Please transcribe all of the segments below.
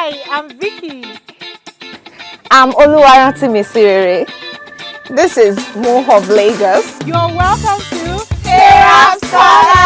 Hi, I'm Vicky. I'm Oluwaranti Misirere. This is Mo of Lagos. You're welcome to Seraphs Corner.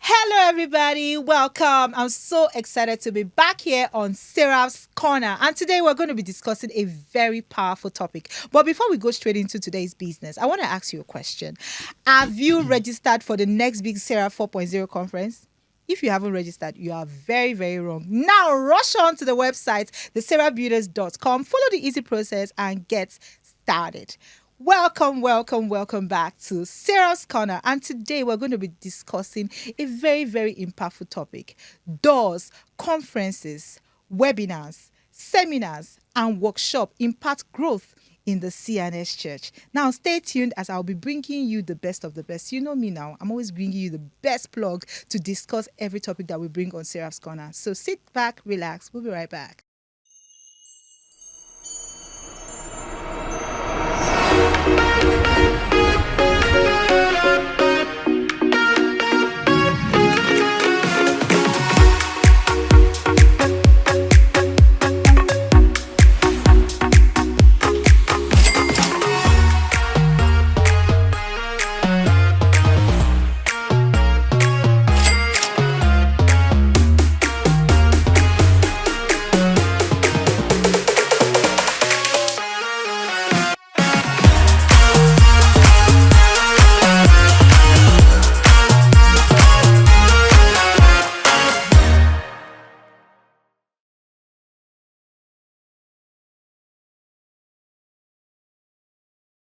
Hello, everybody. Welcome. I'm so excited to be back here on Seraphs Corner. And today we're going to be discussing a very powerful topic. But before we go straight into today's business, I want to ask you a question. Have you registered for the next big Seraph 4.0 conference? If you haven't registered, you are very, very wrong. Now, rush on to the website, theseraphbuilders.com. Follow the easy process and get started. Welcome back to Seraph's Corner. And today we're going to be discussing a very, very impactful topic. Doors, conferences, webinars, seminars, and workshop impact growth in the CNS Church. Now, stay tuned as I'll be bringing you the best of the best. You know me now. I'm always bringing you the best plug to discuss every topic that we bring on Seraph's Corner. So sit back, relax. We'll be right back.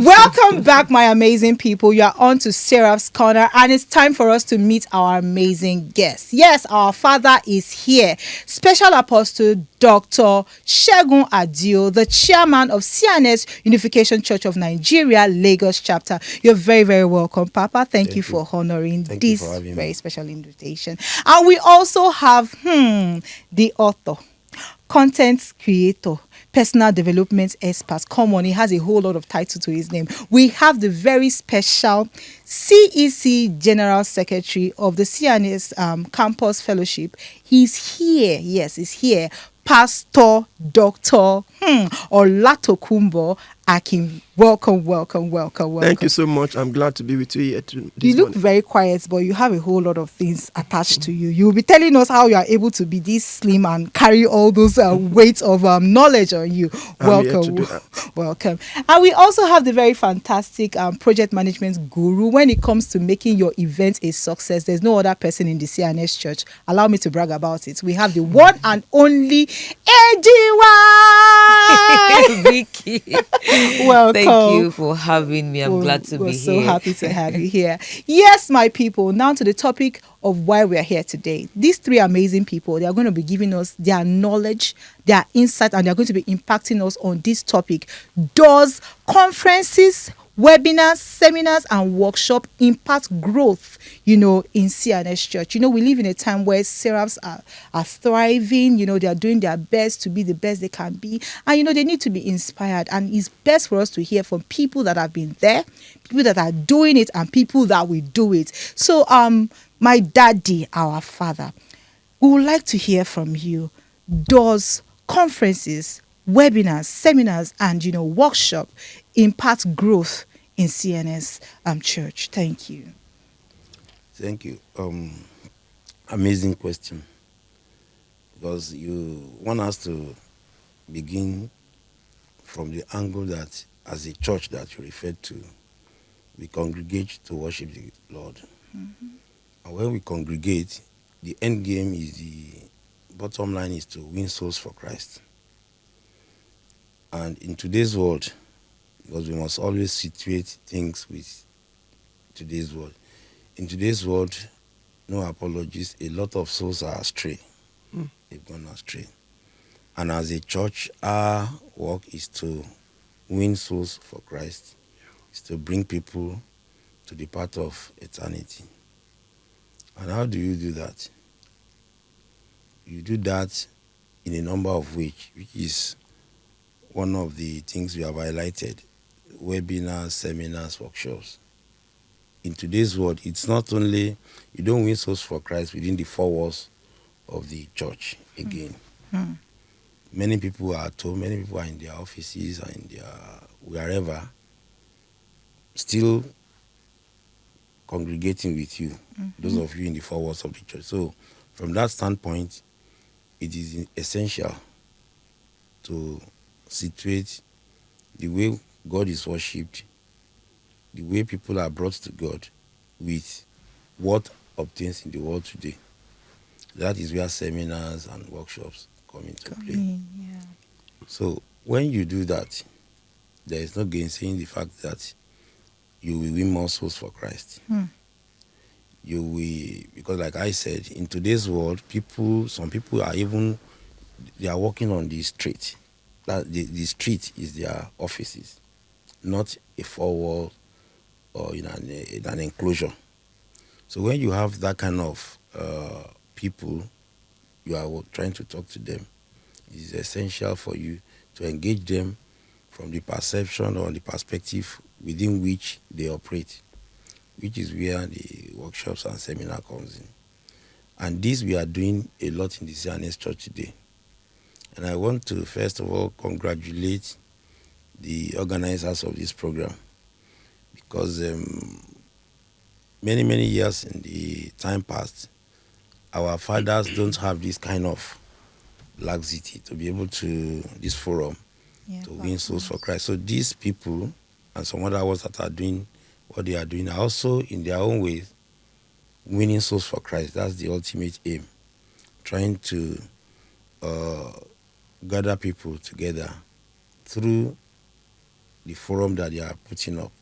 Welcome back, my amazing people. You are on to Seraph's Corner, and it's time for us to meet our amazing guest. Yes, our father is here. Special Apostle Dr. Segun Adio, the chairman of CNS Unification Church of Nigeria, Lagos chapter. You're very, very welcome, Papa. Thank you for honoring this very special invitation. And we also have the author, content creator, personal development expert. Come on, he has a whole lot of title to his name. We have the very special CEC General Secretary of the CNS Campus Fellowship. He's here. Yes, he's here. Pastor Dr. Tokunbo Akin. Welcome. Thank you so much. I'm glad to be with you here You look very quiet, but you have a whole lot of things attached to you. You'll be telling us how you are able to be this slim and carry all those weight of knowledge on you. Welcome. And we also have the very fantastic project management guru. When it comes to making your event a success, there's no other person in the CNS Church. Allow me to brag about it. We have the one and only ADY. Vicky. Welcome. Thank you for having me. I'm glad to be here. We're so happy to have you here. Yes, my people. Now to the topic of why we are here today. These three amazing people, they are going to be giving us their knowledge, their insight, and they're going to be impacting us on this topic. Does conferences, webinars, seminars, and workshop impact growth, in CNS Church? We live in a time where seraphs are thriving. They are doing their best to be the best they can be. And, they need to be inspired. And it's best for us to hear from people that have been there, people that are doing it, and people that will do it. So, my daddy, our father, we would like to hear from you. Does conferences, webinars, seminars, and workshop impact growth in CNS Church? Thank you. Thank you. Amazing question, because you want us to begin from the angle that as a church that you referred to, we congregate to worship the Lord. Mm-hmm. And when we congregate, the end game is the bottom line is to win souls for Christ. And in today's world, because we must always situate things with today's world. In today's world, no apologies, a lot of souls are astray. They've gone astray. And as a church, our work is to win souls for Christ, is to bring people to the path of eternity. And how do you do that? You do that in a number of ways, which is one of the things we have highlighted: webinars, seminars, workshops. In today's world, it's not only you don't win souls for Christ within the four walls of the church again. Many people are at home, many people are in their offices and in their wherever, still congregating with you, those of you in the four walls of the church. So from that standpoint, it is essential to situate the way God is worshipped, the way people are brought to God, with what obtains in the world today. That is where seminars and workshops come into play. So when you do that, there is no gainsaying the fact that you will win more souls for Christ. You will, because like I said, in today's world, some people are even, they are walking on the street. That the street is their offices, not a four-wall or in an enclosure. So when you have that kind of people, you are trying to talk to them, it is essential for you to engage them from the perception or the perspective within which they operate, which is where the workshops and seminar comes in. And this we are doing a lot in the CNS Church today. And I want to first of all congratulate the organizers of this program, because many years in the time past, our fathers don't have this kind of laxity to be able to, this forum, to win souls for Christ. So these people and some other ones that are doing what they are doing are also in their own ways winning souls for Christ. That's the ultimate aim, trying to gather people together through the forum that they are putting up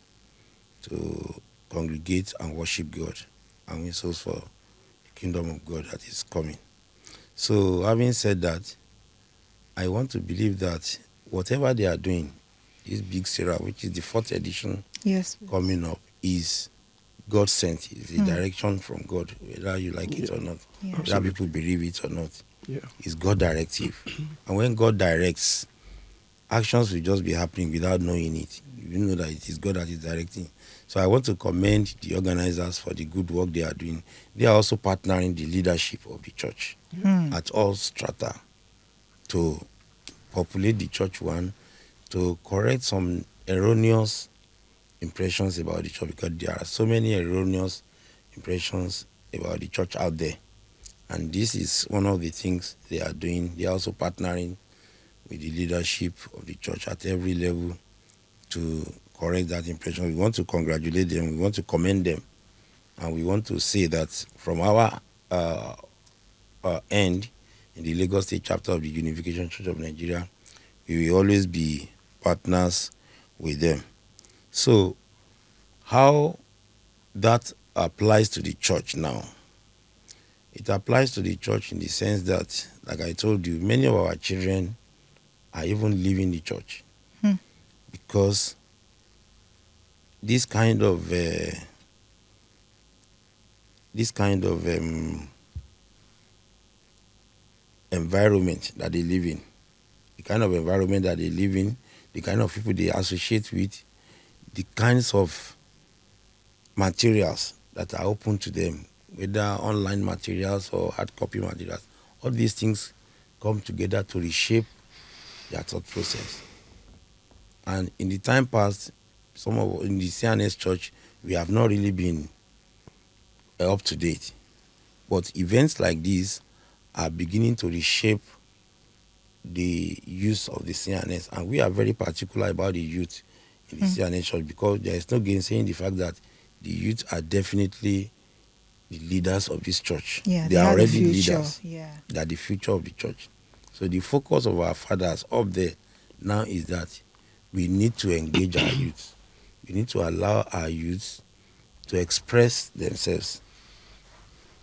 to congregate and worship God and win souls for the kingdom of God that is coming. So having said that, I want to believe that whatever they are doing, this big Seraph, which is the 4th edition coming up, is God sent. It's a direction from God, whether you like it or not, whether people believe it or not. It's God directive. And when God directs, actions will just be happening without knowing it. You know that it is God that is directing. So I want to commend the organizers for the good work they are doing. They are also partnering the leadership of the church at all strata to populate the church, to correct some erroneous impressions about the church, because there are so many erroneous impressions about the church out there. And this is one of the things they are doing. They are also partnering with the leadership of the church at every level to correct that impression. We want to congratulate them. We want to commend them. And we want to say that from our end, in the Lagos State chapter of the Unification Church of Nigeria, we will always be partners with them. So how that applies to the church now? It applies to the church in the sense that, like I told you, many of our children are even leaving the church because this kind of environment that they live in, the kind of environment that they live in, the kind of people they associate with, the kinds of materials that are open to them, whether online materials or hard copy materials, all these things come together to reshape their thought process. And in the time past, in the CNS Church, we have not really been up to date. But events like these are beginning to reshape the use of the CNS. And we are very particular about the youth in the CNS Church, because there is no gainsaying the fact that the youth are definitely the leaders of this church. They are already leaders. They are the future of the church. So the focus of our fathers up there now is that we need to engage our youth. We need to allow our youth to express themselves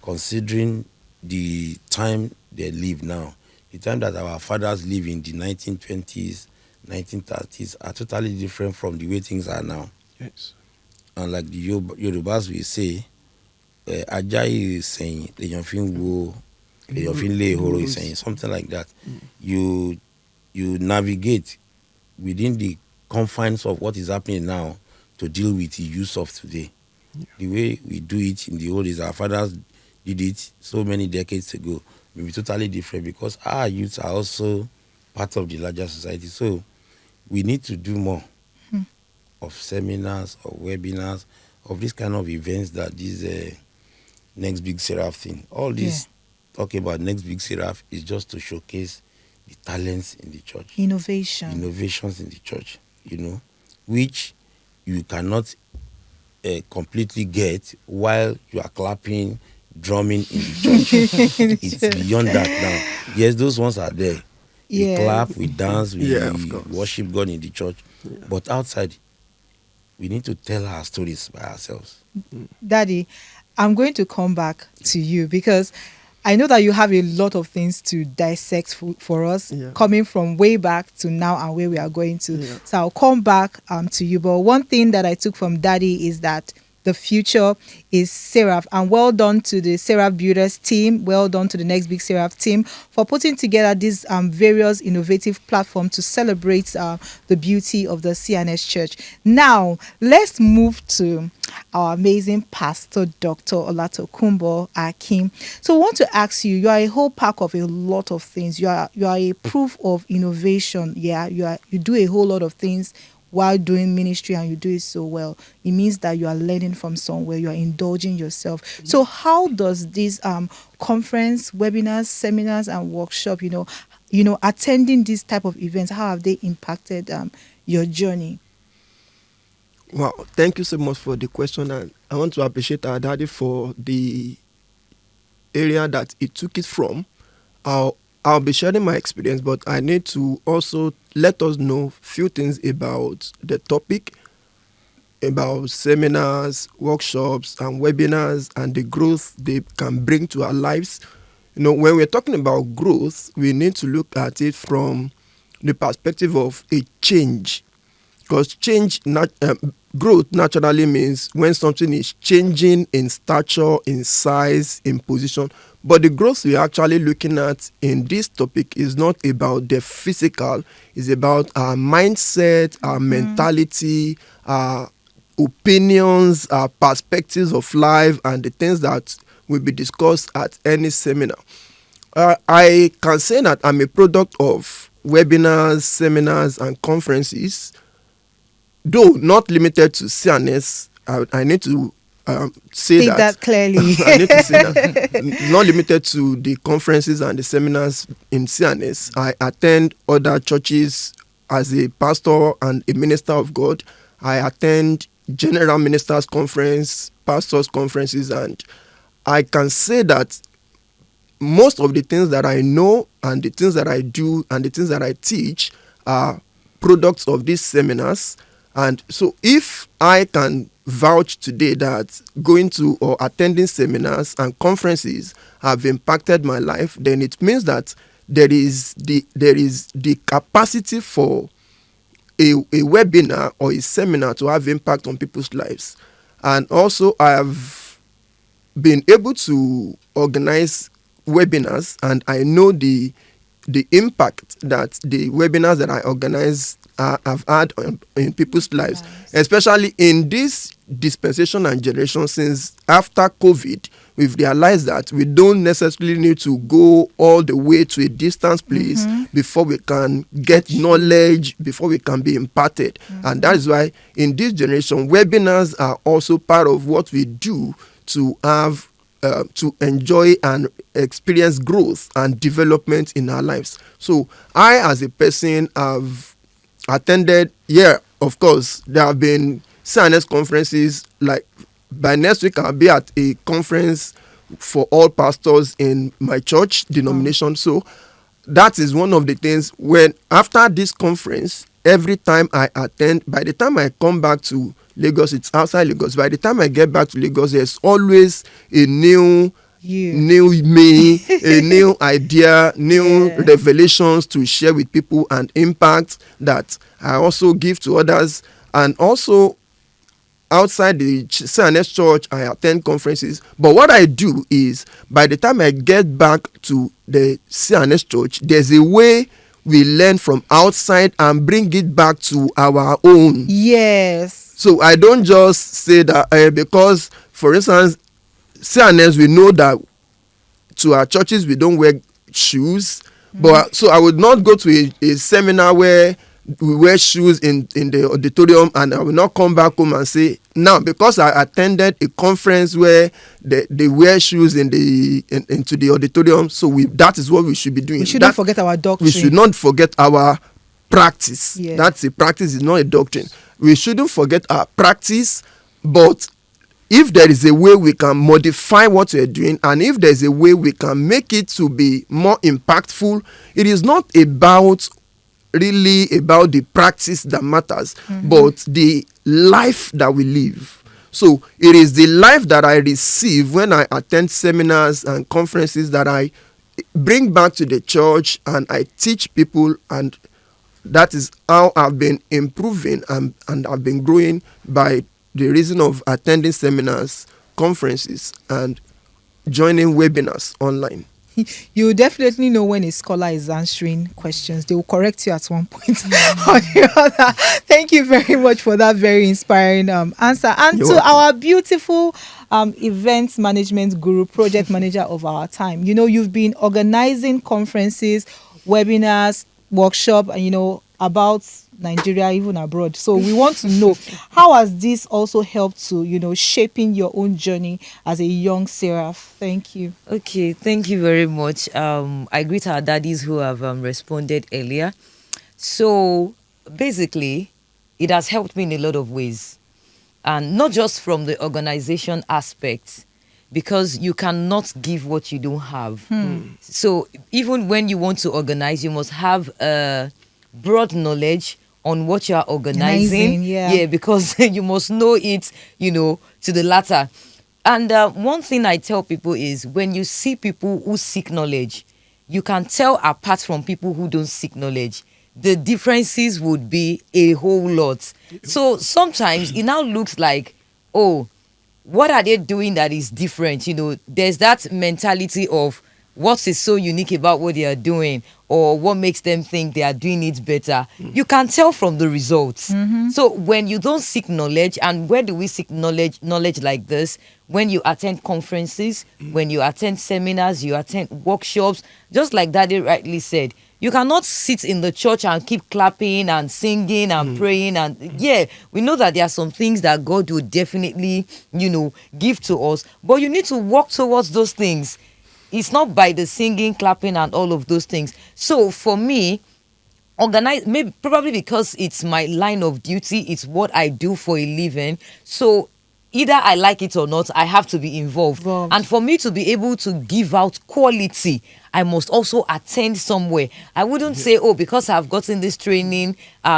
considering the time they live now, the time that our fathers live in the 1920s, 1930s are totally different from the way things are now. Yes. And like the Yorubas will say, Ajayi is saying, is saying, something like that. You navigate within the confines of what is happening now to deal with the use of today. Yeah. The way we do it in the old days, our fathers did it so many decades ago, may be totally different because our youths are also part of the larger society. So we need to do more of seminars or webinars, of this kind of events that this Next Big Seraph thing. All this talk about Next Big Seraph is just to showcase the talents in the church. Innovations in the church, which you cannot completely get while you are clapping, drumming in the church. It's beyond that now. Yes, those ones are there. We clap, we dance, we worship God in the church. Yeah. But outside, we need to tell our stories by ourselves. Daddy, I'm going to come back to you because I know that you have a lot of things to dissect for us, coming from way back to now and where we are going to. Yeah. So I'll come back to you. But one thing that I took from Daddy is that the future is Seraph. And well done to the Seraph Builders team. Well done to the Next Big Seraph team for putting together these various innovative platforms to celebrate the beauty of the CNS Church. Now, let's move to our amazing pastor, Dr. Tokunbo Akim. So I want to ask you, you are a whole pack of a lot of things. You are a proof of innovation. Yeah, you do a whole lot of things while doing ministry, and you do it so well. It means that you are learning from somewhere, you are indulging yourself. So how does this conference, webinars, seminars, and workshop, attending these type of events, how have they impacted your journey? Wow, thank you so much for the question, and I want to appreciate our daddy for the area that he took it from. I'll be sharing my experience, but I need to also let us know a few things about the topic, about seminars, workshops, and webinars, and the growth they can bring to our lives. When we're talking about growth, we need to look at it from the perspective of a change. Because growth naturally means when something is changing in stature, in size, in position. But the growth we're actually looking at in this topic is not about the physical. It's about our mindset, our mentality, our opinions, our perspectives of life, and the things that will be discussed at any seminar. I can say that I'm a product of webinars, seminars, and conferences. Though not limited to CNS, I need to say that clearly. I need to say that not limited to the conferences and the seminars in CNS. I attend other churches as a pastor and a minister of God. I attend general ministers conference, pastors conferences, and I can say that most of the things that I know and the things that I do and the things that I teach are products of these seminars. And so if I can vouch today that going to or attending seminars and conferences have impacted my life, then it means that there is the capacity for a webinar or a seminar to have impact on people's lives. And also I have been able to organize webinars, and I know the impact that the webinars that I organize have had in people's lives, especially in this dispensation and generation. Since after COVID, we've realized that we don't necessarily need to go all the way to a distant place before we can get knowledge, before we can be imparted. And that is why in this generation, webinars are also part of what we do to have to enjoy and experience growth and development in our lives. So I, as a person, have attended, of course, there have been CNS conferences. Like by next week, I'll be at a conference for all pastors in my church denomination. So that is one of the things. When after this conference, every time I attend, by the time I come back to Lagos, it's outside Lagos. By the time I get back to Lagos, there's always a new new me, a new idea, new revelations to share with people, and impact that I also give to others. And also outside the CNS church, I attend conferences. But what I do is, by the time I get back to the CNS church, there's a way we learn from outside and bring it back to our own. Yes. So I don't just say that because, for instance, CNS, we know that to our churches we don't wear shoes. But so I would not go to a seminar where we wear shoes in the auditorium, and I will not come back home and say, now because I attended a conference where they wear shoes into the auditorium, so that is what we should be doing. We shouldn't forget our doctrine. We should not forget our practice. Yeah. That's a practice, it's not a doctrine. We shouldn't forget our practice, but if there is a way we can modify what we're doing, and if there's a way we can make it to be more impactful, it is not really about the practice that matters, but the life that we live. So it is the life that I receive when I attend seminars and conferences that I bring back to the church and I teach people, and that is how I've been improving and I've been growing by the reason of attending seminars, conferences, and joining webinars online. You definitely know when a scholar is answering questions. They will correct you at one point or the other. Thank you very much for that very inspiring answer. And You're to welcome. our beautiful events management guru, project manager of our time. You've been organizing conferences, webinars, workshop, and about Nigeria, even abroad. So we want to know, how has this also helped to, shaping your own journey as a young Seraph? Thank you. Okay, thank you very much. I greet our daddies who have responded earlier. So basically, it has helped me in a lot of ways. And not just from the organization aspect, because you cannot give what you don't have. So even when you want to organize, you must have broad knowledge on what you are organizing. Yeah, because you must know it, to the latter. And one thing I tell people is, when you see people who seek knowledge, you can tell apart from people who don't seek knowledge. The differences would be a whole lot. So sometimes it now looks like, oh, what are they doing that is different? There's that mentality of what is so unique about what they are doing, or what makes them think they are doing it better. You can tell from the results. So when you don't seek knowledge, and where do we seek knowledge like this? When you attend conferences, when you attend seminars, you attend workshops, just like Daddy rightly said, you cannot sit in the church and keep clapping and singing and praying. And we know that there are some things that God will definitely, give to us, but you need to work towards those things. It's not by the singing, clapping, and all of those things. So for me, probably because it's my line of duty, it's what I do for a living. So either I like it or not, I have to be involved. And for me to be able to give out quality, I must also attend somewhere. I wouldn't say, oh, because I've gotten this training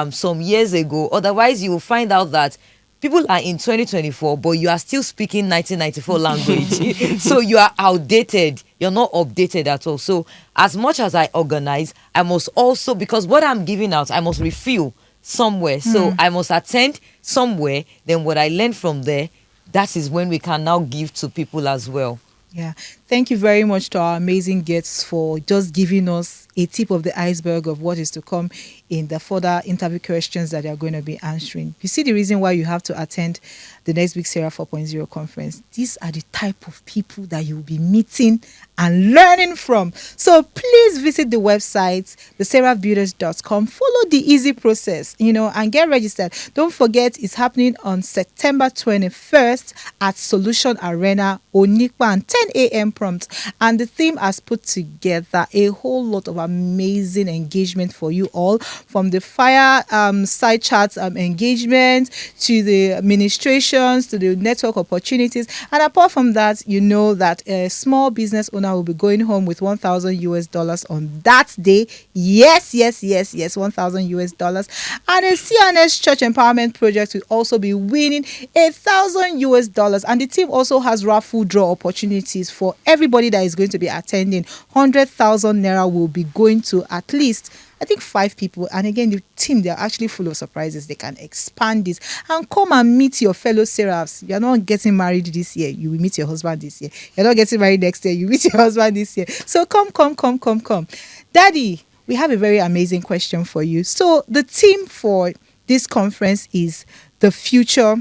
some years ago. Otherwise, you will find out that people are in 2024, but you are still speaking 1994 language. So you are outdated. You're not updated at all. So as much as I organize, I must also, because what I'm giving out, I must refill somewhere. So I must attend somewhere. Then what I learn from there, that is when we can now give to people as well. Yeah. Thank you very much to our amazing guests for just giving us a tip of the iceberg of what is to come in the further interview questions that they are going to be answering. You see the reason why you have to attend the next week Seraph 4.0 conference. These are the type of people that you'll be meeting and learning from. So please visit the website, theseraphbuilders.com. Follow the easy process, and get registered. Don't forget, it's happening on September 21st at Solution Arena, Onikpan, 10 a.m. prompt. And the theme has put together a whole lot of amazing engagement for you all, from the fire side chats engagement to the administrations to the network opportunities. And apart from that, that a small business owner will be going home with $1,000 on that day. Yes, $1,000. And a CNS Church Empowerment Project will also be winning $1,000. And the team also has raffle draw opportunities for everybody that is going to be attending, 100,000 naira will be going to at least, I think, 5 people. And again, the team, they're actually full of surprises. They can expand this and come and meet your fellow seraphs. You're not getting married this year, you will meet your husband this year. You're not getting married next year, you meet your husband this year. So come. Daddy, we have a very amazing question for you. So the theme for this conference is the future.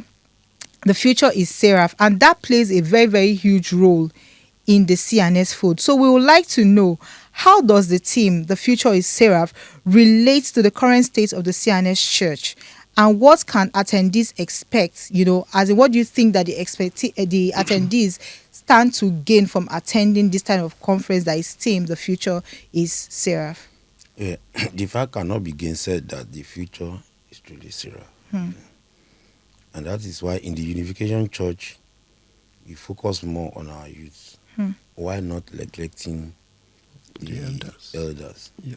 The future is Seraph, and that plays a very, very huge role in the CNS food. So we would like to know, how does the theme, the future is Seraph, relate to the current state of the CNS church? And what can attendees expect, as in what do you think that the attendees stand to gain from attending this kind of conference that is themed, the future is Seraph? Yeah, the fact cannot be gainsaid that the future is truly Seraph. And that is why in the Unification Church, we focus more on our youth. Why not neglecting the elders? Yeah.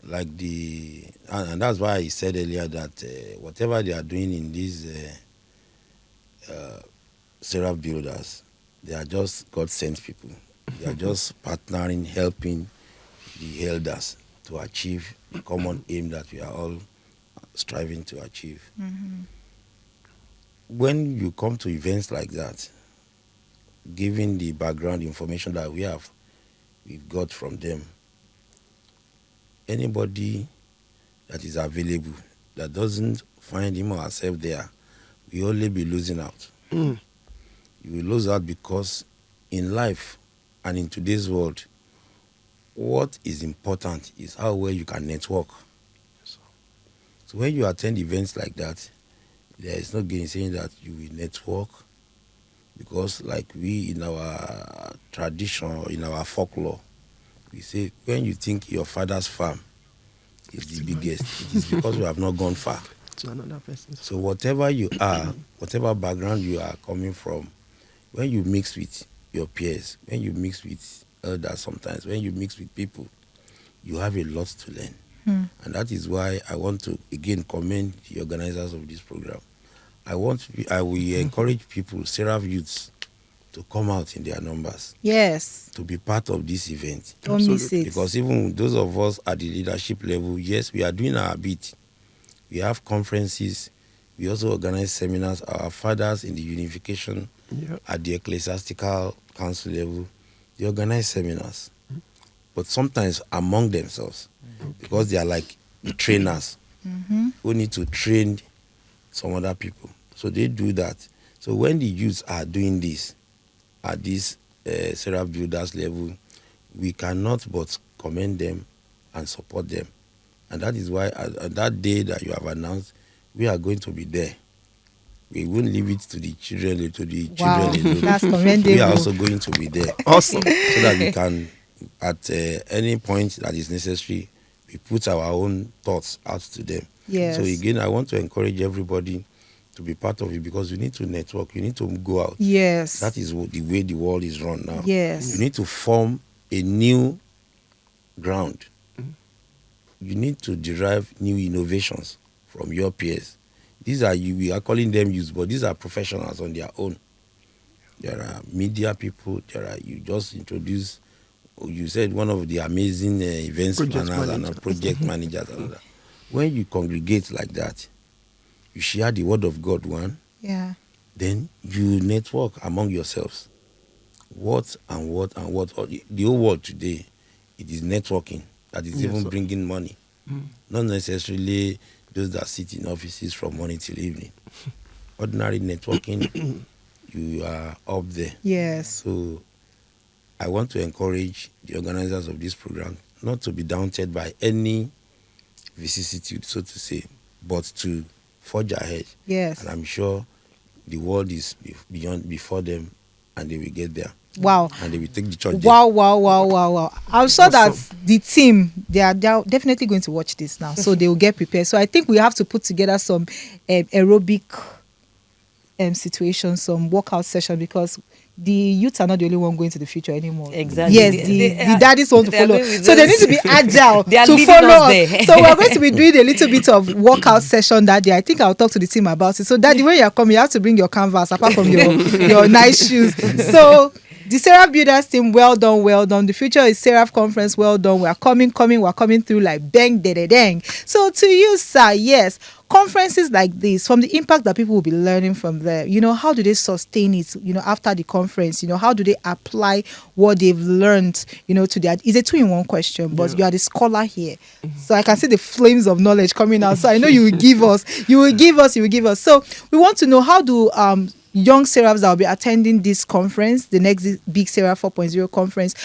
Like and that's why I said earlier that whatever they are doing in these Seraph Builders, they are just God-sent people. They are just partnering, helping the elders to achieve the common aim that we are all striving to achieve. When you come to events like that, given the background information that we've got from them, anybody that is available that doesn't find him or herself there, we only be losing out. You will lose out because in life and in today's world, what is important is how well you can network. So when you attend events like that, there is no gain saying that you will network, because like we in our tradition or in our folklore, we say when you think your father's farm is the biggest, it is because you have not gone far to another person. So whatever you are, whatever background you are coming from, when you mix with your peers, when you mix with elders sometimes, when you mix with people, you have a lot to learn. And that is why I want to again commend the organizers of this program. I will encourage people, Seraph youths, to come out in their numbers. Yes. To be part of this event. Don't miss it. Because even those of us at the leadership level, yes, we are doing our bit. We have conferences. We also organize seminars. Our fathers in the unification at the ecclesiastical council level, they organize seminars. But sometimes among themselves, because they are like the trainers who need to train some other people. So they do that. So when the youths are doing this at this Seraph Builders level, we cannot but commend them and support them. And that is why at that day that you have announced, we are going to be there. We won't leave it to the children alone. That's commendable. We are also going to be there. Awesome. So that we can, at any point that is necessary, we put our own thoughts out to them. Yes. So again, I want to encourage everybody to be part of it, because you need to network, you need to go out. Yes. That is the way the world is run now. Yes. You need to form a new ground. You need to derive new innovations from your peers. These are we are calling them youths, but these are professionals on their own. There are media people, you just introduced, you said one of the amazing events planners and project managers. And when you congregate like that, you share the word of God, then you network among yourselves. What. The whole world today, it is networking that is even bringing money. Not necessarily those that sit in offices from morning till evening. Ordinary networking, you are up there. Yes. So I want to encourage the organizers of this program not to be daunted by any vicissitude, so to say, but to forge ahead. Yes. And I'm sure the world is before them, and they will get there. Wow. And they will take the church Wow. I'm sure that the team, they are definitely going to watch this now. So they will get prepared. So I think we have to put together some aerobic situations, some workout session, because the youths are not the only one going to the future anymore. Exactly. Yes, the daddies want to follow. So they need to be agile to follow follow us. us. So we're going to be doing a little bit of workout session that day. I think I'll talk to the team about it. So daddy, when you're coming, you have to bring your canvas apart from your nice shoes. So The Seraph Builders team, well done, well done. The future is Seraph Conference, well done. We're coming through like bang, dang. So to you, sir, yes, conferences like this, from the impact that people will be learning from there, how do they sustain it, after the conference, how do they apply what they've learned, to their, it's a 2-in-1 question, but you are the scholar here. So I can see the flames of knowledge coming out. So I know you will give us. So we want to know, how do young Seraphs that will be attending this conference, the next big Seraph 4.0 conference,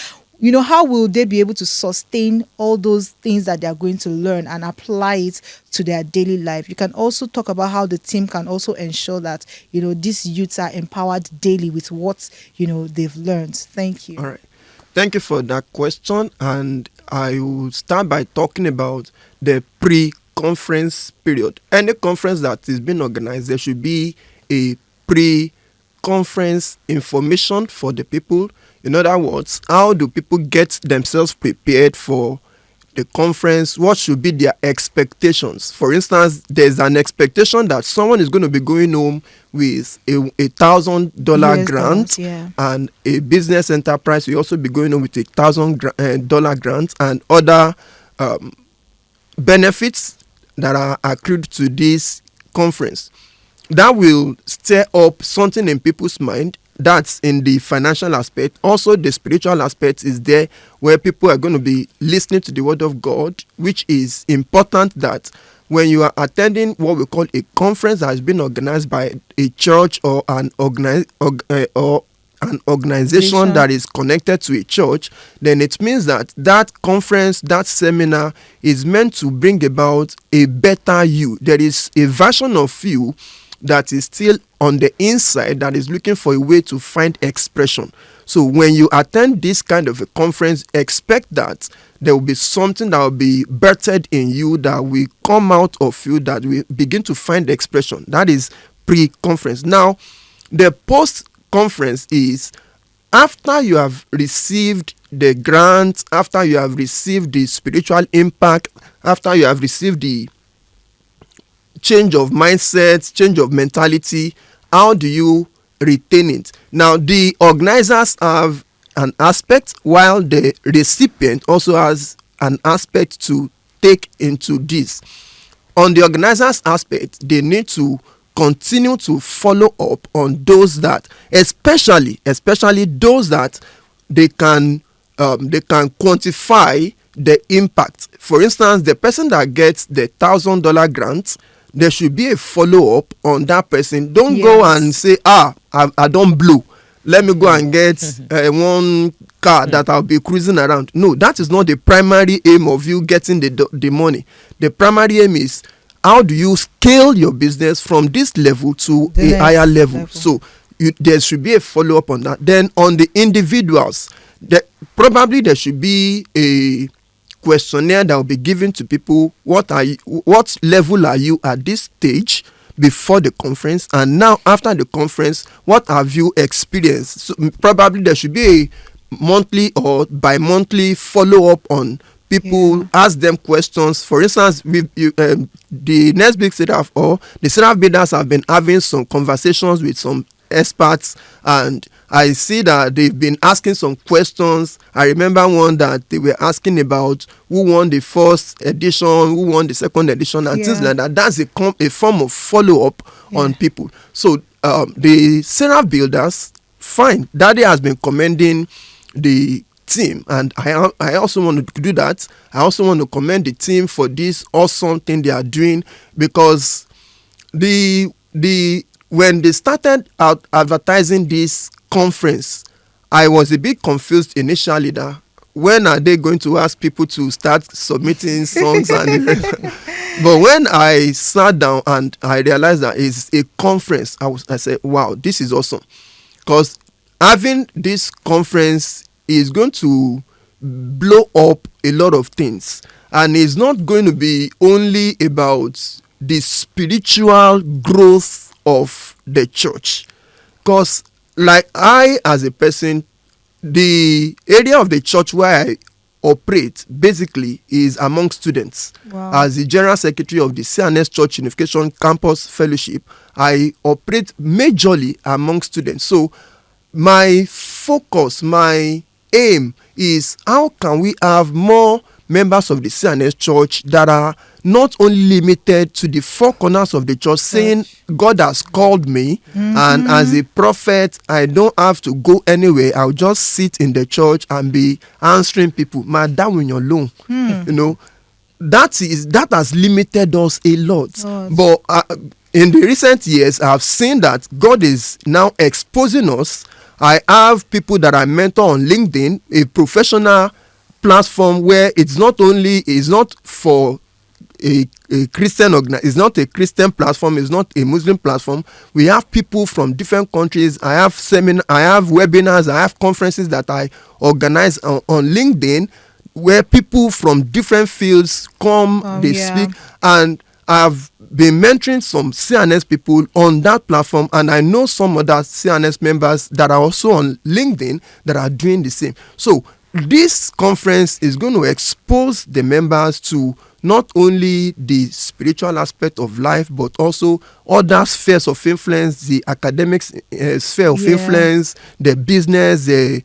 how will they be able to sustain all those things that they are going to learn and apply it to their daily life? You can also talk about how the team can also ensure that, these youths are empowered daily with what, they've learned. Thank you. All right. Thank you for that question. And I will start by talking about the pre-conference period. Any conference that is being organized, there should be a pre-conference information for the people. In other words, how do people get themselves prepared for the conference? What should be their expectations? For instance, there's an expectation that someone is going to be going home with a $1,000 grant, and a business enterprise will also be going home with a $1,000 grant and other benefits that are accrued to this conference. That will stir up something in people's mind. That's in the financial aspect. Also, the spiritual aspect is there, where people are going to be listening to the word of God, which is important, that when you are attending what we call a conference that has been organized by a church or an organization that is connected to a church, then it means that that conference, that seminar is meant to bring about a better you. There is a version of you that is still on the inside that is looking for a way to find expression. So when you attend this kind of a conference, expect that there will be something that will be birthed in you, that will come out of you, that will begin to find expression. That is pre-conference. Now, the post-conference is after you have received the grant, after you have received the spiritual impact, after you have received the change of mindset, change of mentality, how do you retain it? Now, the organizers have an aspect, while the recipient also has an aspect to take into this. On the organizers' aspect, they need to continue to follow up on those that, especially those that they can quantify the impact. For instance, the person that gets the $1,000 grant, there should be a follow-up on that person. Don't go and say, I don't blow. Let me go and get one car that I'll be cruising around. No, that is not the primary aim of you getting the money. The primary aim is, how do you scale your business from this level to a higher level? So there should be a follow-up on that. Then on the individuals, probably there should be a questionnaire that will be given to people. What level are you at this stage before the conference, and now after the conference, what have you experienced? So probably there should be a monthly or bi-monthly follow-up on people. Ask them questions. For instance, the next big Seraph or the Seraph Builders have been having some conversations with some experts, and I see that they've been asking some questions. I remember one that they were asking about who won the first edition, who won the second edition, and things like that. That's a form of follow-up on people. So the Seraph Builders, fine. Daddy has been commending the team, and I also want to do that. I also want to commend the team for this awesome thing they are doing, because when they started out advertising this conference, I was a bit confused initially that when are they going to ask people to start submitting songs and but when I sat down and I realized that it's a conference, I said, wow, this is awesome, because having this conference is going to blow up a lot of things, and it's not going to be only about the spiritual growth of the church, because like I, as a person, the area of the church where I operate basically is among students. As the general secretary of the CNS Church Unification Campus Fellowship, I operate majorly among students. So my focus, my aim is how can we have more members of the CNS church that are not only limited to the four corners of the church, saying God has called me, and as a prophet I don't have to go anywhere, I'll just sit in the church and be answering people. Madam, when you're alone, you know, that has limited us a lot. But in the recent years, I've seen that God is now exposing us. I have people that I mentor on LinkedIn, a professional platform where it's not for a Christian it's not a Christian platform, it's not a Muslim platform. We have people from different countries. I have webinars, I have conferences that I organize on LinkedIn where people from different fields come, they speak, and I've been mentoring some CNS people on that platform, and I know some other CNS members that are also on LinkedIn that are doing the same. So this conference is going to expose the members to not only the spiritual aspect of life, but also other spheres of influence, the academic sphere of influence, the business, the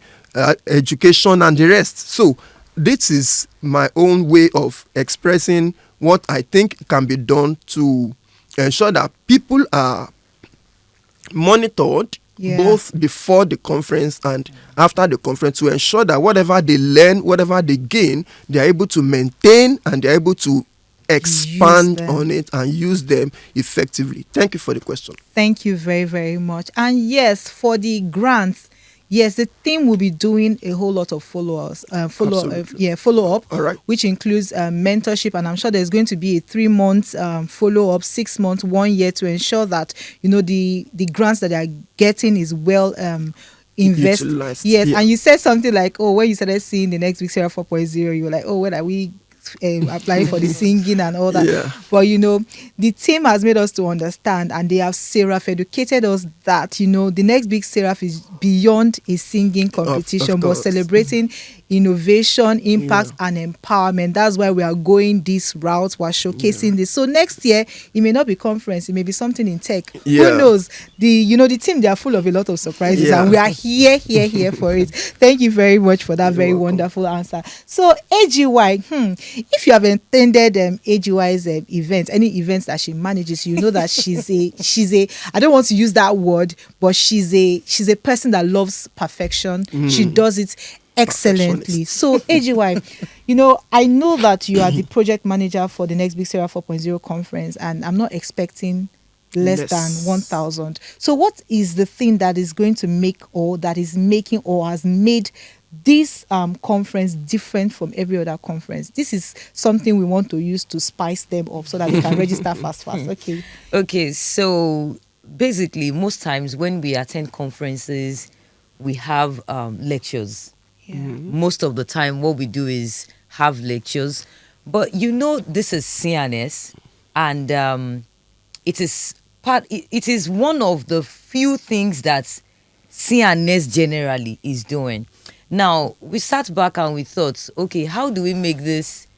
education, and the rest. So this is my own way of expressing what I think can be done to ensure that people are monitored both before the conference and after the conference, to ensure that whatever they learn, whatever they gain, they are able to maintain and they are able to expand on it and use them effectively. Thank you for the question. Thank you very, very much. And yes, for the grants, yes, the team will be doing a whole lot of follow up, all right, which includes mentorship, and I'm sure there's going to be a 3-month follow up, 6 months, 1 year, to ensure that the grants that they are getting is well invested. Yes, and you said something like, oh, when you started seeing the next week Seraph 4.0, you were like, oh, when are we applying for the singing and all that? But the team has made us to understand, and they have Seraph educated us that the next big Seraph is beyond a singing competition, but celebrating innovation, impact, and empowerment. That's why we are going this route. We're showcasing this. So next year it may not be conference, it may be something in tech. Who knows? The team, they are full of a lot of surprises, and we are here for it. Thank you very much for that. Very wonderful answer. So AGY, if you have attended AGY's events, any events that she manages, you know that she's a I don't want to use that word, but she's a person that loves perfection. She does it excellently. So AGY, I know that you are the project manager for the next big Seraph 4.0 conference, and I'm not expecting less than 1,000. So what is the thing that is going to make, or that is making, or has made this conference different from every other conference? This is something we want to use to spice them up so that they can register fast. Okay, so basically most times when we attend conferences, we have lectures. Most of the time what we do is have lectures, but this is CNS, and it is one of the few things that CNS generally is doing. Now we sat back and we thought, okay, how do we make this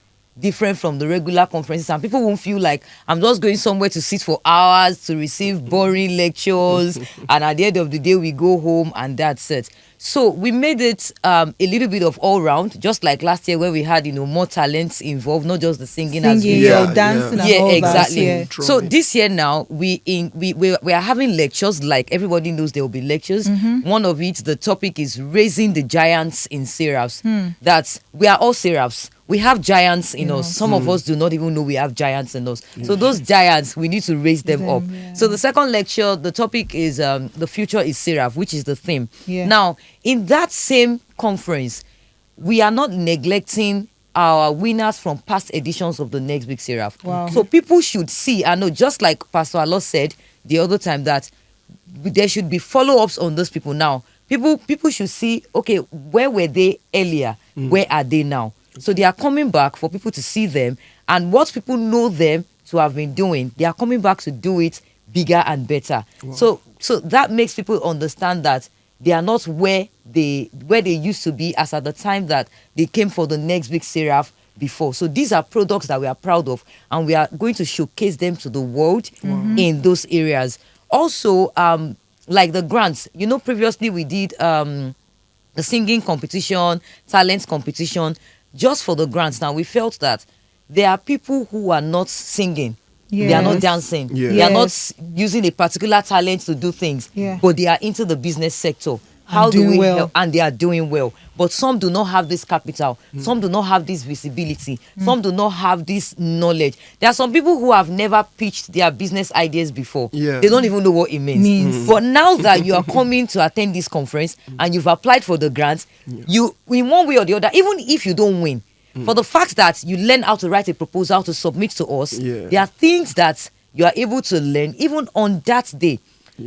different from the regular conferences, and people won't feel like I'm just going somewhere to sit for hours to receive boring lectures and at the end of the day we go home and that's it. So we made it a little bit of all round, just like last year where we had more talents involved, not just the singing as well, dancing and all exactly that. So this year now we are having lectures. Like everybody knows, there will be lectures. One of it, the topic is raising the giants in Seraphs. That's, we are all Seraphs. We have giants in us. Some of us do not even know we have giants in us. So those giants, we need to raise them up. So the second lecture, the topic is the future is Seraph, which is the theme. Now, in that same conference, we are not neglecting our winners from past editions of the next big Seraph. So people should see, I know, just like Pastor Allah said the other time, that there should be follow-ups on those people. Now, people should see, okay, where were they earlier? Where are they now? So they are coming back for people to see them, and what people know them to have been doing, they are coming back to do it bigger and better. So that makes people understand that they are not where they used to be as at the time that they came for the next big Seraph before. So these are products that we are proud of, and we are going to showcase them to the world in those areas. Also, like the grants, previously we did the singing competition, talent competition, just for the grants. Now we felt that there are people who are not singing. They are not Yes. dancing. Yeah. They are not Yes. using a particular talent to do things. Yeah. But they are into the business sector. How do doing we well. help? And they are doing well. But some do not have this capital. Some do not have this visibility. Some do not have this knowledge. There are some people who have never pitched their business ideas before. Yeah. They don't even know what it means. But now that you are coming to attend this conference and you've applied for the grants, you, in one way or the other, even if you don't win, for the fact that you learn how to write a proposal to submit to us, Yeah. there are things that you are able to learn even on that day.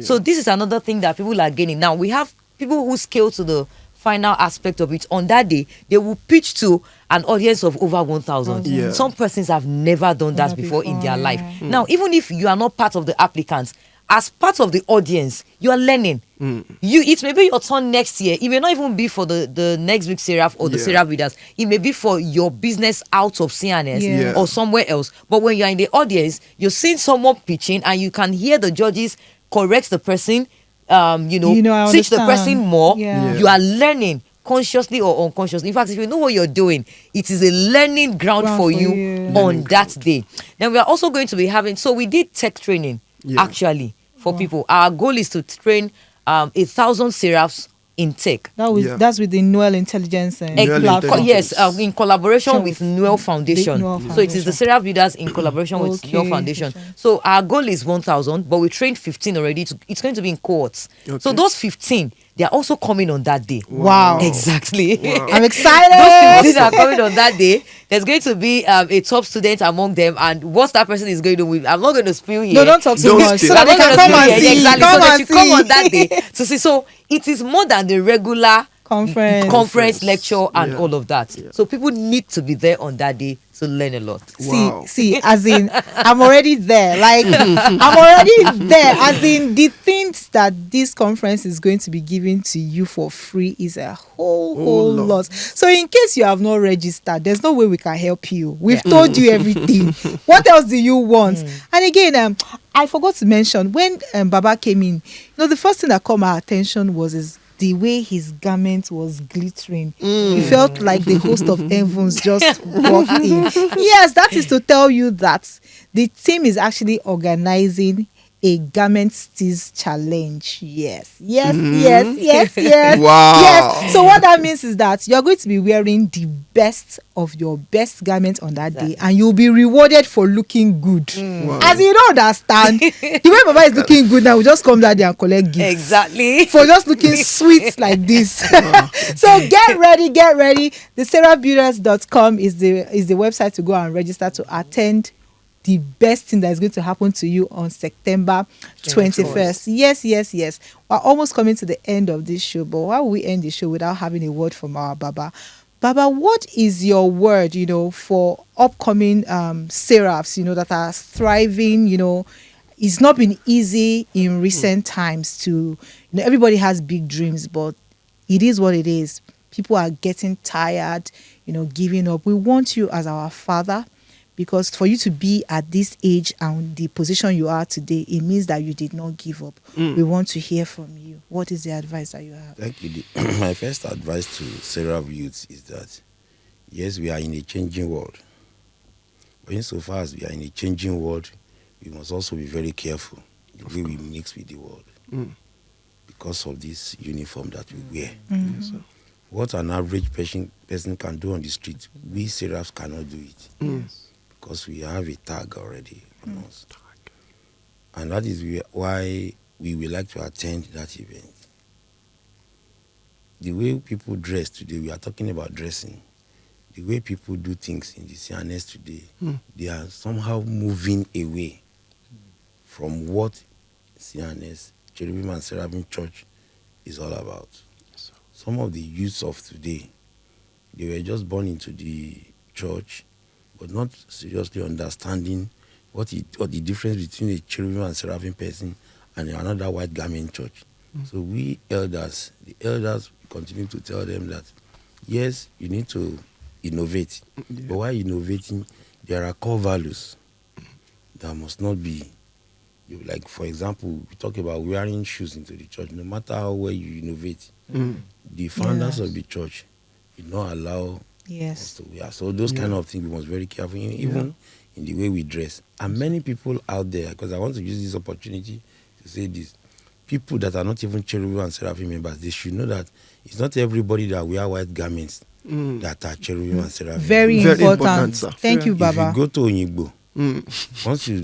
So this is another thing that people are gaining. Now we have people who scale to the final aspect of it. On that day, they will pitch to an audience of over 1,000. Yeah. Some persons have never done that before in their life. yeah. Now, even if you are not part of the applicants, as part of the audience, you are learning. It may be your turn next year. It may not even be for the next week Seraph or the Yeah. Seraph Builders. It may be for your business out of CNS Yeah. or somewhere else. But when you're in the audience, you're seeing someone pitching and you can hear the judges correct the person, I teach the understand. person more. Yeah. You are learning consciously or unconsciously. In fact, if you know what you're doing, it is a learning ground Ground for for you you. on that day. Then we are also going to be having, so we did tech training actually for people. Our goal is to train 1,000 seraphs in tech. That's with the Noel Intelligence and Noel platform. Intelligence. Yes, in collaboration Sure. with Noel Foundation. Noel So it is the Foundation. Seraph Builders in collaboration with Noel Okay. Foundation. So our goal is 1,000, but we trained 15 already. It's going to be in cohorts. So Okay. those 15, they are also coming on that day. Wow. Exactly. I'm excited. Those 15 are coming on that day. There's going to be a top student among them, and what that person is going to do, I'm not going to spill here. No, don't talk so Don't much. spill. So that they I'm not can gonna come spill and here. see. Exactly. Come So they and should come see. on that day to see. So it is more than the regular Conference. lecture, and Yeah. all of that. So people need to be there on that day to learn a lot. Wow. See, as in, I'm already there. Like, I'm already there. As in, the things that this conference is going to be giving to you for free is a whole lot. lot. So, in case you have not registered, there's no way we can help you. We've told you everything. What else do you want? And again, I forgot to mention when Baba came in. The first thing that caught my attention was the way his garment was glittering. It felt like the host of heavens just walked in. Yes, that is to tell you that the team is actually organizing a garment steals challenge. Yes. Wow. Yes. So what that means is that you're going to be wearing the best of your best garment on that day, and you'll be rewarded for looking good. Wow. As you don't understand, the way Baba is looking good now, we just come that day and collect gifts Exactly. for just looking sweet like this. So get ready. The seraphbuilders.com is the website to go and register to attend the best thing that is going to happen to you on September 21st. Yes. We're almost coming to the end of this show, but why will we end the show without having a word from our Baba? Baba, what is your word, for upcoming seraphs, that are thriving, It's not been easy in recent times to, everybody has big dreams, but it is what it is. People are getting tired, giving up. We want you as our father, because for you to be at this age and the position you are today, it means that you did not give up. We want to hear from you. What is the advice that you have? Thank you. My first advice to Seraph youths is that, yes, we are in a changing world. But insofar as we are in a changing world, we must also be very careful the way we mix with the world because of this uniform that we wear. Yes, sir. What an average person can do on the street, we Seraphs cannot do it. Because we have a tag already on us. And that is why we would like to attend that event. The way people dress today, we are talking about dressing. The way people do things in the CNS today, they are somehow moving away from what CNS, Cherubim and Seraphim Church, is all about. Some of the youths of today, they were just born into the church, but not seriously understanding what the difference between a cherubim and seraphim person and another white garment church. So we elders, continue to tell them that, yes, you need to innovate. But while innovating, there are core values that must not be like for example, we talk about wearing shoes into the church. No matter how well you innovate, the founders of the church did not allow us to wear. So those kind of things we must be very careful, even in the way we dress. And many people out there, because I want to use this opportunity to say this, people that are not even cherubim and seraphim members, they should know that it's not everybody that wear white garments that are cherubim and seraphim. Very important, sir. Thank you, Baba. If you go to Onyigbo, once you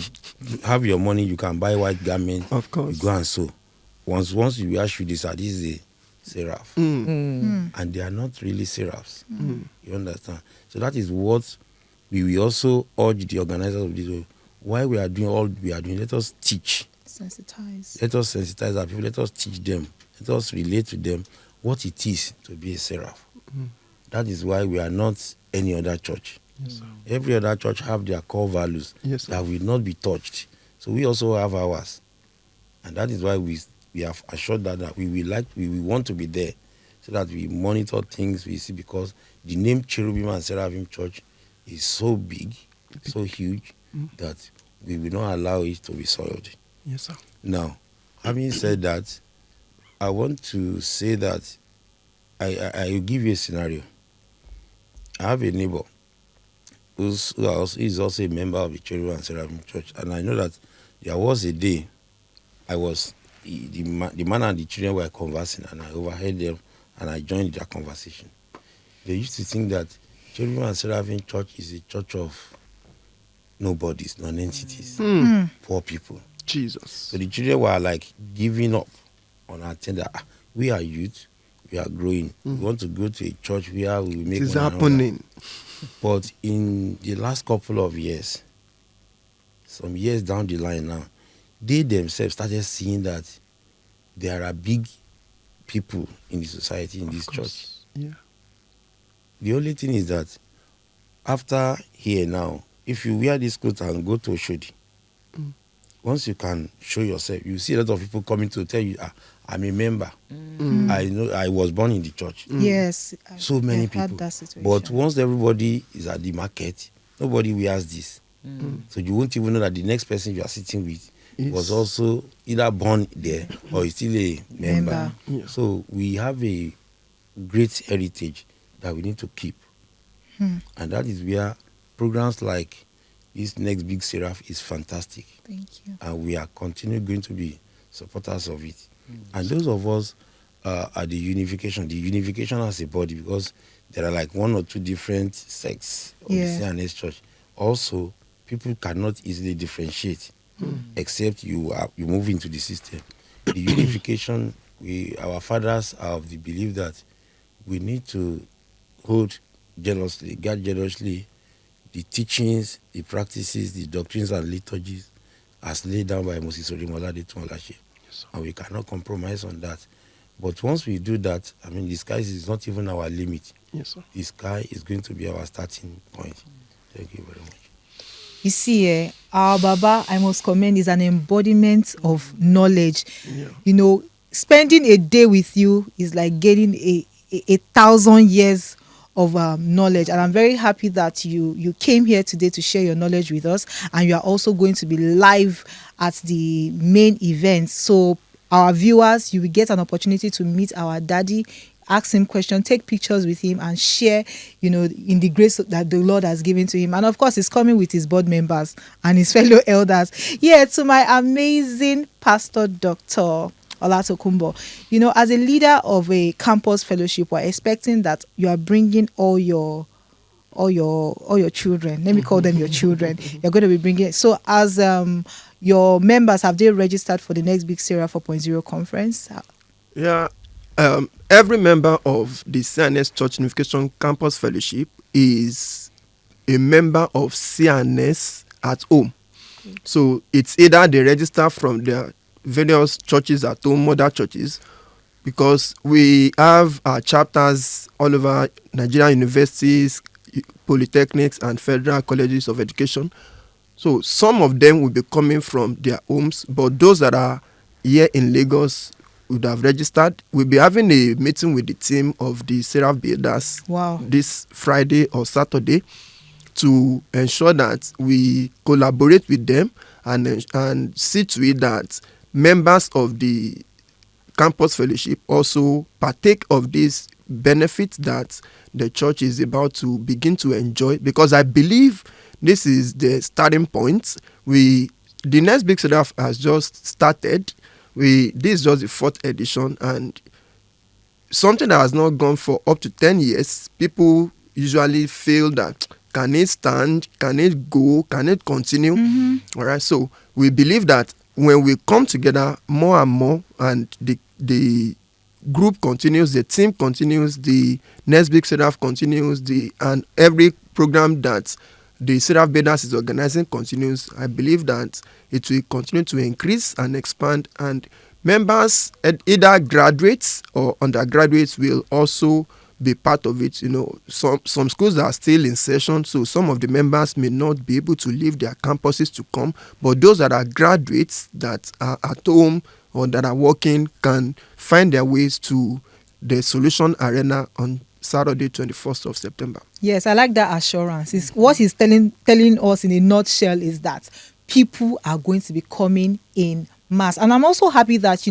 have your money, you can buy white garments. Of course. You go and sew. Once you wear shoes, this is a seraph. And they are not really seraphs. You understand? So that is what we will also urge the organizers of this. Why we are doing all we are doing, let us teach. Sensitize. Let us sensitize our people. Let us teach them. Let us relate to them what it is to be a seraph. That is why we are not any other church. Yes, every other church have their core values that will not be touched. So we also have ours. And that is why we have assured that we will want to be there so that we monitor things we see, because the name Cherubim and Seraphim Church is so big, so huge, that we will not allow it to be soiled. Yes, sir. Now, having said that, I want to say that I will give you a scenario. I have a neighbor who is also a member of the Cherubim and Seraphim Church, and I know that there was a day the man and the children were conversing, and I overheard them, and I joined their conversation. They used to think that Cherubim and Seraphim Church is a church of nobodies, non-entities, poor people. Jesus. So the children were like giving up on our tender. We are youth, we are growing. We want to go to a church where we will make It's money. happening. But in the last couple of years, some years down the line now, they themselves started seeing that there are big people in the society in this church. Yeah. The only thing is that after here now, if you wear this coat and go to Oshodi, once you can show yourself, you see a lot of people coming to tell you, I'm a member. I know I was born in the church. Yes. So many I've had people. that situation. But once everybody is at the market, nobody wears this. So you won't even know that the next person you are sitting with was also either born there or is still a member. Yeah. So we have a great heritage that we need to keep. And that is where programs like this next big Seraph is fantastic. Thank you. And we are continuing going to be supporters of it. And those of us at the unification as a body, because there are like one or two different sects of the CNS church. Also, people cannot easily differentiate except you move into the system. The unification, our fathers are of the belief that we need to guard jealously the teachings, the practices, the doctrines and liturgies as laid down by Moses Orimolade Tumolashe. And we cannot compromise on that. But once we do that, I mean, the sky is not even our limit. Yes, sir. The sky is going to be our starting point. Thank you very much. You see, our Baba, I must commend, is an embodiment of knowledge. Yeah. You know, spending a day with you is like getting a 1,000 years of knowledge, and I'm very happy that you came here today to share your knowledge with us, and you are also going to be live at the main event. So our viewers, you will get an opportunity to meet our daddy, ask him questions, take pictures with him, and share, you know, in the grace that the Lord has given to him. And of course, he's coming with his board members and his fellow elders. Yeah, to my amazing pastor, Dr. Tokunbo. You know, as a leader of a campus fellowship, we're expecting that you are bringing all your children. Let me call them your children. You're going to be bringing. So, as your members, have they registered for the next big Seraph 4.0 conference? Yeah. Every member of the CNS Church Unification Campus Fellowship is a member of CNS at home. So it's either they register from their various churches at home, mother churches, because we have chapters all over Nigerian universities, polytechnics, and federal colleges of education. So some of them will be coming from their homes, but those that are here in Lagos would have registered. We'll be having a meeting with the team of the Seraph Builders Wow. this Friday or Saturday to ensure that we collaborate with them and see to it that members of the campus fellowship also partake of these benefits that the church is about to begin to enjoy, because I believe this is the starting point. The next big Seraph has just started. This is just the 4th edition, and something that has not gone for up to 10 years, people usually feel that, can it stand? Can it go? Can it continue? All right. So we believe that when we come together more and more, and the group continues, the team continues, the next big Seraph continues, and every program that the Seraph Builders is organizing continues, I believe that it will continue to increase and expand, and members, either graduates or undergraduates, will also be part of it. Some schools are still in session, so some of the members may not be able to leave their campuses to come, but those that are graduates that are at home or that are working can find their ways to the Solution Arena on Saturday, 21st of September. Yes, I like that assurance. What he's telling us in a nutshell is that people are going to be coming in mass. And I'm also happy that,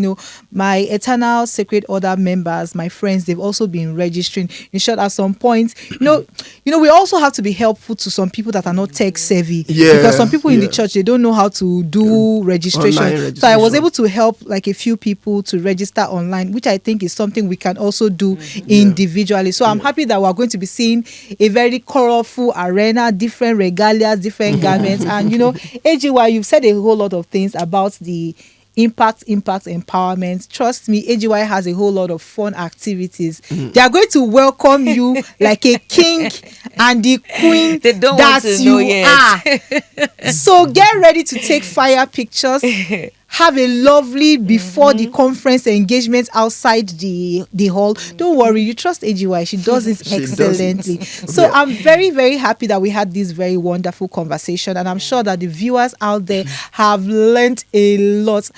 my Eternal Sacred Order members, my friends, they've also been registering. In short, at some point, we also have to be helpful to some people that are not tech savvy. Yeah, because some people in the church, they don't know how to do registration. So I was able to help like a few people to register online, which I think is something we can also do individually. So I'm happy that we're going to be seeing a very colorful arena, different regalias, different garments. And, AGY, you've said a whole lot of things about the impact empowerment. Trust me, AGY has a whole lot of fun activities. They are going to welcome you like a king and the queen They don't that want to you know yet. are. So get ready to take fire pictures. Have a lovely before the conference engagement outside the hall. Don't worry, you trust AGY. She does this excellently. So I'm very, very happy that we had this very wonderful conversation, and I'm sure that the viewers out there have learned a lot.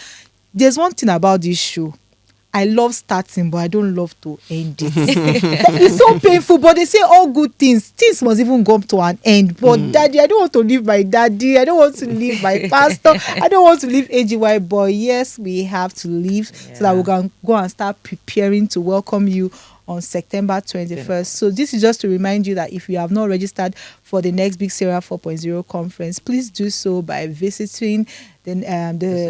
There's one thing about this show. I love starting, but I don't love to end it. It's so painful, but they say all good things must even come to an end. But daddy, I don't want to leave my daddy. I don't want to leave my pastor. I don't want to leave AGY. But yes, we have to leave so that we can go and start preparing to welcome you on September 21st. So this is just to remind you that if you have not registered for the next big Seraph 4.0 conference, please do so by visiting the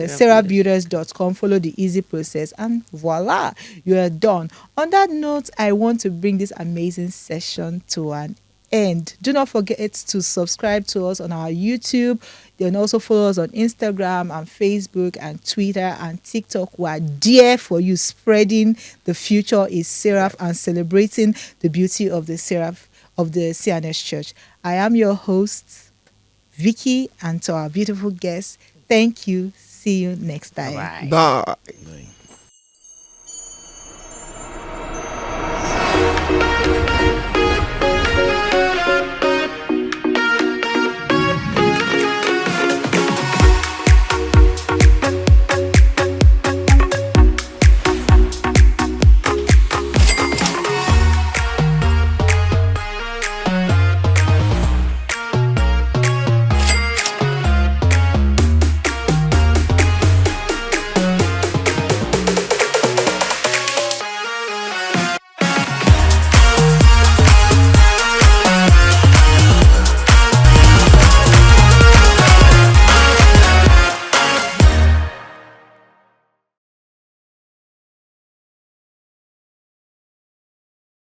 seraphbuilders.com. Follow the easy process, and voila, you are done. On that note, I want to bring this amazing session to an end. Do not forget to subscribe to us on our YouTube. Then also follow us on Instagram and Facebook and Twitter and TikTok. We are there for you, spreading the future is Seraph and celebrating the beauty of the Seraph of the CNS Church. I am your host, Vicky, and to our beautiful guests, thank you. See you next time. Bye. Bye.